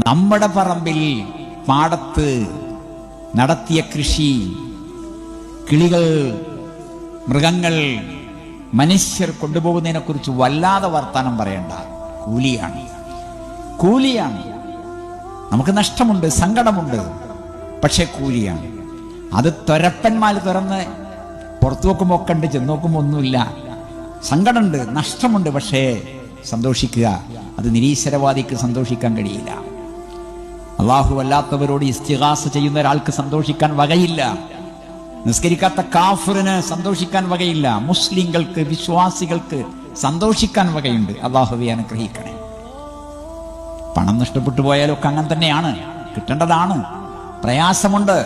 നമ്മുടെ പറമ്പിൽ പാടത്ത് നടത്തിയ കൃഷി, കിളികൾ, മൃഗങ്ങൾ, മനുഷ്യർ കൊണ്ടുപോകുന്നതിനെ കുറിച്ച് വല്ലാതെ വർത്താനം പറയണ്ട. കൂലിയാണ്, കൂലിയാണ്. നമുക്ക് നഷ്ടമുണ്ട്, സങ്കടമുണ്ട്, പക്ഷെ കൂലിയാണ്. അത് തൊരപ്പന്മാർ തുറന്ന് പുറത്തു നോക്കുമ്പോൾ ഒക്കെ ഉണ്ട്, ചെന്ന് നോക്കുമ്പോൾ ഒന്നുമില്ല. സങ്കടമുണ്ട്, നഷ്ടമുണ്ട്, പക്ഷേ സന്തോഷിക്കുക. അത് നിരീശ്വരവാദിക്ക് സന്തോഷിക്കാൻ കഴിയില്ല. അള്ളാഹു അല്ലാത്തവരോട് ഇസ്തിഗാസ ചെയ്യുന്ന ഒരാൾക്ക് സന്തോഷിക്കാൻ വകയില്ല. നിസ്കരിക്കാത്ത കാഫിറിന് സന്തോഷിക്കാൻ വകയില്ല. മുസ്ലിങ്ങൾക്ക്, വിശ്വാസികൾക്ക് സന്തോഷിക്കാൻ വകയുണ്ട്. അള്ളാഹുവെ അനുഗ്രഹിക്കണേ. പണം നഷ്ടപ്പെട്ടു പോയാലൊക്കെ അങ്ങനെ തന്നെയാണ്, കിട്ടേണ്ടതാണ്. പ്രയാസമുണ്ട്,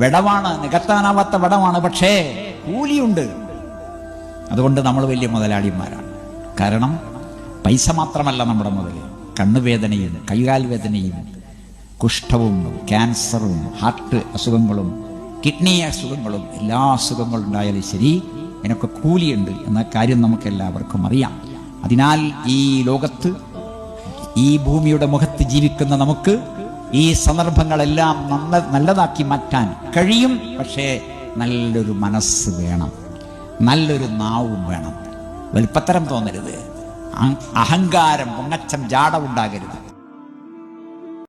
വിടവാണ്, നികത്താനാവാത്ത വിടവാണ്, പക്ഷേ കൂലിയുണ്ട്. അതുകൊണ്ട് നമ്മൾ വലിയ മുതലാളിമാരാണ്. കാരണം പൈസ മാത്രമല്ല നമ്മുടെ മുതൽ. കണ്ണുവേദനയും കൈകാൽ വേദനയും കുഷ്ഠവും ക്യാൻസറും ഹാർട്ട് അസുഖങ്ങളും കിഡ്നി അസുഖങ്ങളും എല്ലാ അസുഖങ്ങളും ഉണ്ടായാലും ശരി, ഇതിനൊക്കെ കൂലിയുണ്ട് എന്ന കാര്യം നമുക്ക് എല്ലാവർക്കും അറിയാം. അതിനാൽ ഈ ലോകത്ത്, ഈ ഭൂമിയുടെ മുഖത്ത് ജീവിക്കുന്ന നമുക്ക് ഈ സന്ദർഭങ്ങളെല്ലാം നല്ലതാക്കി മാറ്റാൻ കഴിയും. പക്ഷേ നല്ലൊരു മനസ്സ് വേണം, നല്ലൊരു നാവും വേണം. വലിപ്പത്തരം തോന്നരുത്, അഹങ്കാരം, പൊങ്ങച്ചം, ജാട ഉണ്ടാകരുത്.